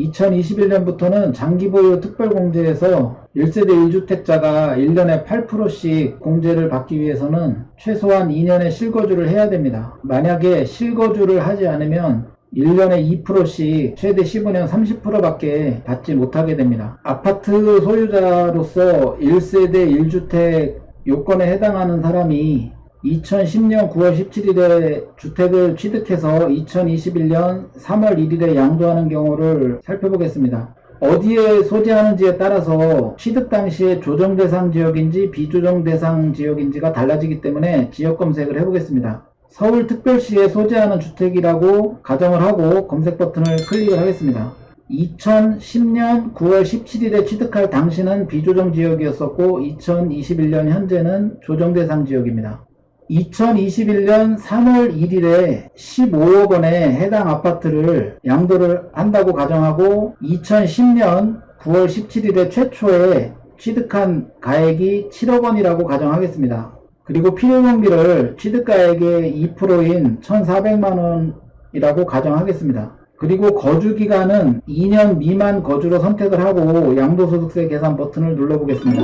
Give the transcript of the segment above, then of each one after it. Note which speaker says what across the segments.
Speaker 1: 2021년부터는 장기보유 특별공제에서 1세대 1주택자가 1년에 8%씩 공제를 받기 위해서는 최소한 2년의 실거주를 해야 됩니다. 만약에 실거주를 하지 않으면 1년에 2%씩 최대 15년 30%밖에 받지 못하게 됩니다. 아파트 소유자로서 1세대 1주택 요건에 해당하는 사람이 2010년 9월 17일에 주택을 취득해서 2021년 3월 1일에 양도하는 경우를 살펴보겠습니다. 어디에 소재하는지에 따라서 취득 당시에 조정 대상 지역인지 비조정 대상 지역인지가 달라지기 때문에 지역 검색을 해보겠습니다. 서울특별시에 소재하는 주택이라고 가정을 하고 검색 버튼을 클릭을 하겠습니다. 2010년 9월 17일에 취득할 당시는 비조정 지역이었었고 2021년 현재는 조정 대상 지역입니다. 2021년 3월 1일에 15억 원에 해당 아파트를 양도를 한다고 가정하고 2010년 9월 17일에 최초에 취득한 가액이 7억 원이라고 가정하겠습니다. 그리고 필요경비를 취득가액의 2%인 1,400만 원이라고 가정하겠습니다. 그리고 거주기간은 2년 미만 거주로 선택을 하고 양도소득세 계산 버튼을 눌러보겠습니다.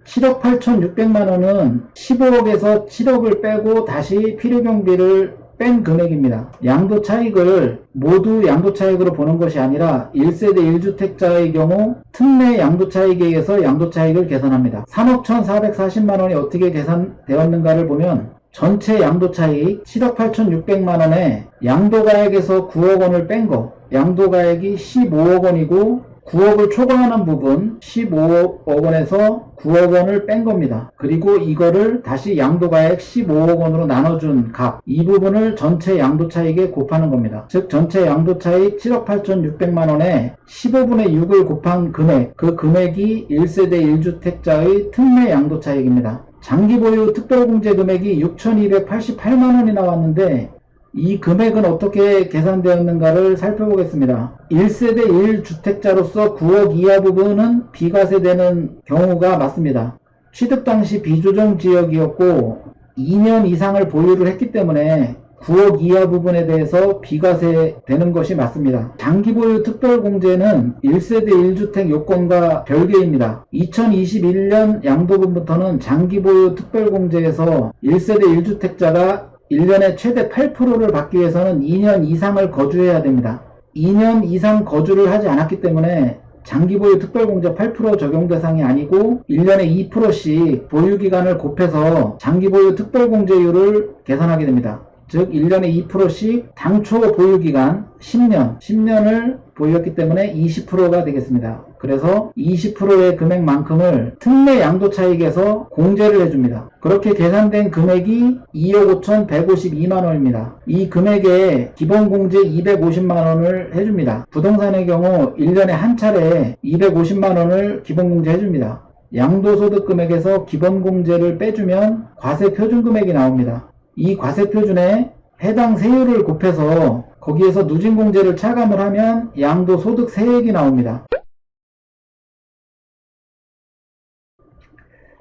Speaker 1: 7억 8,600만 원은 15억에서 7억을 빼고 다시 필요경비를 뺀 금액입니다. 양도 차익을 모두 양도 차익으로 보는 것이 아니라 1세대 1주택자의 경우 특례 양도 차익에 의해서 양도 차익을 계산합니다. 3억 1,440만 원이 어떻게 계산되었는가를 보면 전체 양도 차익 7억 8,600만 원에 양도가액에서 9억 원을 뺀 거, 양도가액이 15억 원이고 9억을 초과하는 부분 15억 원에서 9억 원을 뺀 겁니다. 그리고 이거를 다시 양도가액 15억 원으로 나눠준 값, 이 부분을 전체 양도차익에 곱하는 겁니다. 즉 전체 양도차익 7억 8,600만 원에 15분의 6을 곱한 금액, 그 금액이 1세대 1주택자의 특례 양도차익입니다. 장기보유 특별공제 금액이 6,288만 원이 나왔는데 이 금액은 어떻게 계산되었는가를 살펴보겠습니다. 1세대 1주택자로서 9억 이하 부분은 비과세되는 경우가 맞습니다. 취득 당시 비조정 지역이었고 2년 이상을 보유를 했기 때문에 9억 이하 부분에 대해서 비과세되는 것이 맞습니다. 장기보유 특별공제는 1세대 1주택 요건과 별개입니다. 2021년 양도분부터는 장기보유 특별공제에서 1세대 1주택자가 1년에 최대 8%를 받기 위해서는 2년 이상을 거주해야 됩니다. 2년 이상 거주를 하지 않았기 때문에 장기보유 특별공제 8% 적용 대상이 아니고 1년에 2%씩 보유기간을 곱해서 장기보유 특별공제율을 계산하게 됩니다. 즉 1년에 2%씩 당초 보유기간 10년을 보유했기 때문에 20%가 되겠습니다. 그래서 20%의 금액만큼을 특례 양도차익에서 공제를 해줍니다. 그렇게 계산된 금액이 2억 5,152만 원입니다. 이 금액에 기본공제 250만 원을 해줍니다. 부동산의 경우 1년에 한 차례 250만 원을 기본공제 해줍니다. 양도소득 금액에서 기본공제를 빼주면 과세표준금액이 나옵니다. 이 과세표준에 해당 세율을 곱해서 거기에서 누진공제를 차감을 하면 양도소득세액이 나옵니다.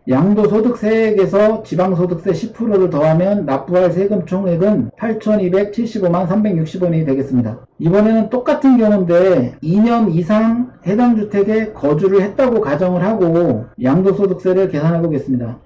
Speaker 1: 양도소득세액에서 지방소득세 10%를 더하면 납부할 세금 총액은 8,275만 360원이 되겠습니다. 이번에는 똑같은 경우인데 2년 이상 해당 주택에 거주를 했다고 가정을 하고 양도소득세를 계산해 보겠습니다.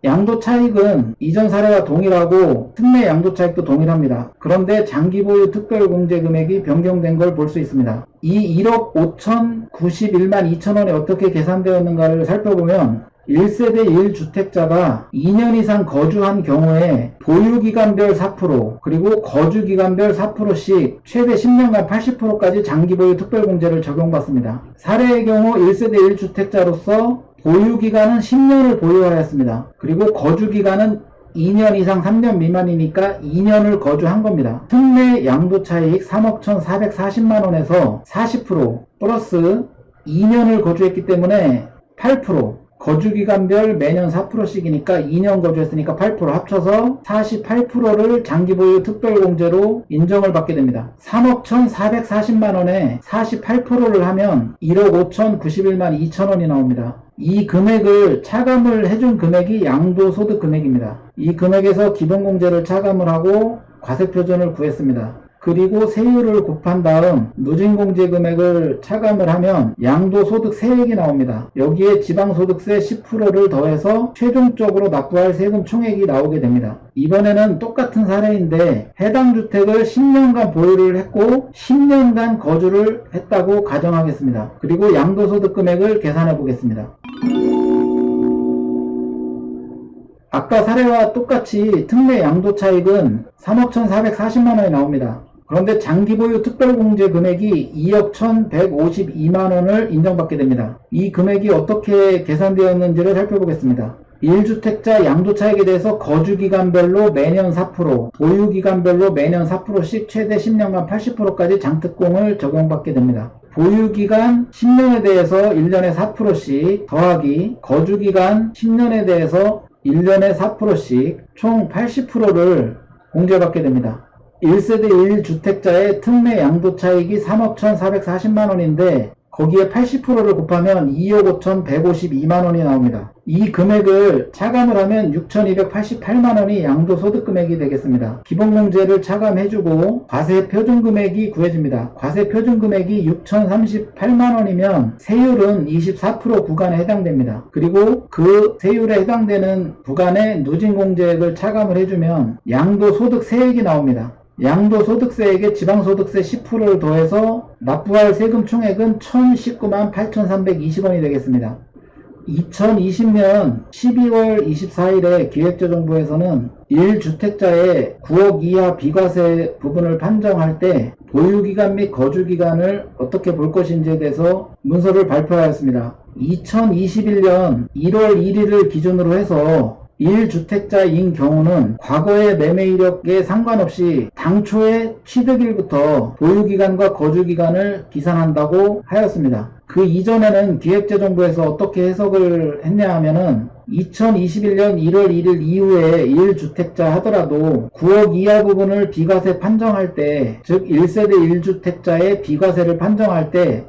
Speaker 1: 양도차익은 이전 사례와 동일하고 특례 양도차익도 동일합니다. 그런데 장기보유 특별공제 금액이 변경된 걸 볼 수 있습니다. 이 1억 5,091만 2천원이 어떻게 계산되었는가를 살펴보면 1세대 1주택자가 2년 이상 거주한 경우에 보유기간별 4% 그리고 거주기간별 4%씩 최대 10년간 80%까지 장기보유 특별공제를 적용받습니다. 사례의 경우 1세대 1주택자로서 보유기간은 10년을 보유하였습니다. 그리고 거주기간은 2년 이상 3년 미만이니까 2년을 거주한 겁니다. 특례 양도차익 3억 1,440만 원에서 40% 플러스 2년을 거주했기 때문에 8%, 거주기간별 매년 4%씩이니까 2년 거주했으니까 8% 합쳐서 48%를 장기보유 특별공제로 인정을 받게 됩니다. 3억 1,440만원에 48%를 하면 1억 5,091만 2천원이 나옵니다. 이 금액을 차감을 해준 금액이 양도소득 금액입니다. 이 금액에서 기본공제를 차감을 하고 과세표준을 구했습니다. 그리고 세율을 곱한 다음 누진공제 금액을 차감을 하면 양도소득세액이 나옵니다. 여기에 지방소득세 10%를 더해서 최종적으로 납부할 세금 총액이 나오게 됩니다. 이번에는 똑같은 사례인데 해당 주택을 10년간 보유를 했고 10년간 거주를 했다고 가정하겠습니다. 그리고 양도소득 금액을 계산해 보겠습니다. 아까 사례와 똑같이 특례 양도차익은 3억 1,440만원이 나옵니다. 그런데 장기보유 특별공제 금액이 2억 1,152만원을 인정받게 됩니다. 이 금액이 어떻게 계산되었는지를 살펴보겠습니다. 1주택자 양도차익에 대해서 거주기간별로 매년 4%, 보유기간별로 매년 4%씩 최대 10년간 80%까지 장특공을 적용받게 됩니다. 보유기간 10년에 대해서 1년에 4%씩 더하기 거주기간 10년에 대해서 1년에 4%씩 총 80%를 공제받게 됩니다. 1세대 1주택자의 특례 양도차익이 3억 1,440만원인데 거기에 80%를 곱하면 2억 5,152만원이 나옵니다. 이 금액을 차감을 하면 6,288만원이 양도소득금액이 되겠습니다. 기본공제를 차감해주고 과세표준금액이 구해집니다. 과세표준금액이 6,038만원이면 세율은 24% 구간에 해당됩니다. 그리고 그 세율에 해당되는 구간에 누진공제액을 차감을 해주면 양도소득세액이 나옵니다. 양도소득세액에 지방소득세 10%를 더해서 납부할 세금 총액은 1,019만 8,320원이 되겠습니다. 2020년 12월 24일에 기획재정부에서는 1주택자의 9억 이하 비과세 부분을 판정할 때 보유기간 및 거주기간을 어떻게 볼 것인지에 대해서 문서를 발표하였습니다. 2021년 1월 1일을 기준으로 해서 1주택자인 경우는 과거의 매매 이력에 상관없이 당초의 취득일부터 보유기간과 거주기간을 기산한다고 하였습니다. 그 이전에는 기획재정부에서 어떻게 해석을 했냐 하면은 2021년 1월 1일 이후에 1주택자 하더라도 9억 이하 부분을 비과세 판정할 때, 즉 1세대 1주택자의 비과세를 판정할 때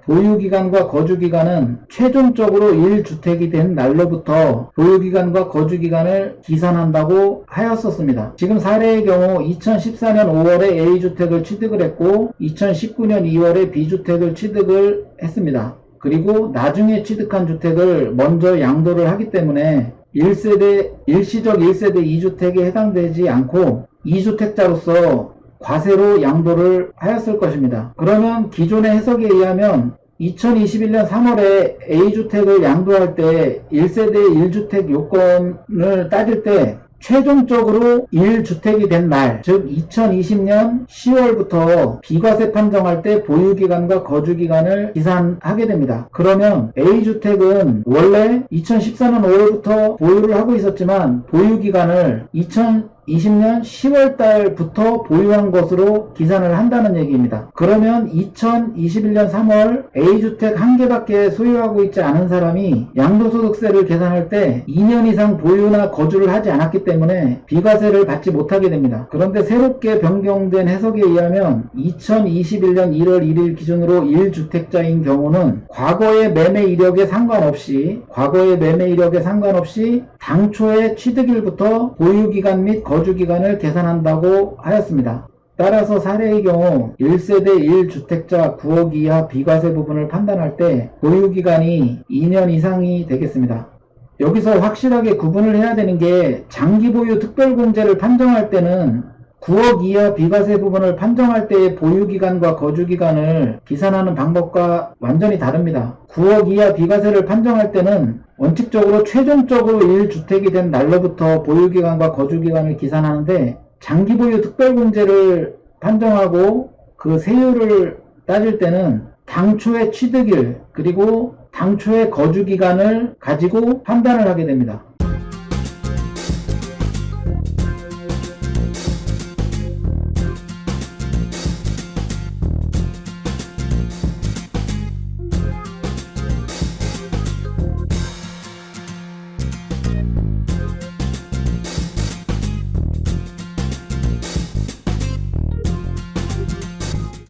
Speaker 1: 보유기간과 거주기간은 최종적으로 1주택이 된 날로부터 보유기간과 거주기간을 기산한다고 하였었습니다. 지금 사례의 경우 2014년 5월에 A주택을 취득을 했고 2019년 2월에 B주택을 취득을 했습니다. 그리고 나중에 취득한 주택을 먼저 양도를 하기 때문에 일시적 1세대 2주택에 해당되지 않고 2주택자로서 과세로 양도를 하였을 것입니다. 그러면 기존의 해석에 의하면 2021년 3월에 A주택을 양도할 때 1세대 1주택 요건을 따질 때 최종적으로 1주택이 된 날, 즉 2020년 10월부터 비과세 판정할 때 보유기간과 거주기간을 기산하게 됩니다. 그러면 A주택은 원래 2014년 5월부터 보유를 하고 있었지만 보유기간을 2020년 10월 달부터 보유한 것으로 기산을 한다는 얘기입니다. 그러면 2021년 3월 A주택 한 개밖에 소유하고 있지 않은 사람이 양도소득세를 계산할 때 2년 이상 보유나 거주를 하지 않았기 때문에 비과세를 받지 못하게 됩니다. 그런데 새롭게 변경된 해석에 의하면 2021년 1월 1일 기준으로 1주택자인 경우는 과거의 매매 이력에 상관없이 당초의 취득일부터 보유기간 및 거주기간을 계산한다고 하였습니다. 따라서 사례의 경우 1세대 1주택자 9억 이하 비과세 부분을 판단할 때 보유기간이 2년 이상이 되겠습니다. 여기서 확실하게 구분을 해야 되는 게 장기보유 특별공제를 판정할 때는 9억 이하 비과세 부분을 판정할 때의 보유기간과 거주기간을 기산하는 방법과 완전히 다릅니다. 9억 이하 비과세를 판정할 때는 원칙적으로 최종적으로 1주택이 된 날로부터 보유기간과 거주기간을 기산하는데 장기보유 특별공제를 판정하고 그 세율을 따질 때는 당초의 취득일 그리고 당초의 거주기간을 가지고 판단을 하게 됩니다.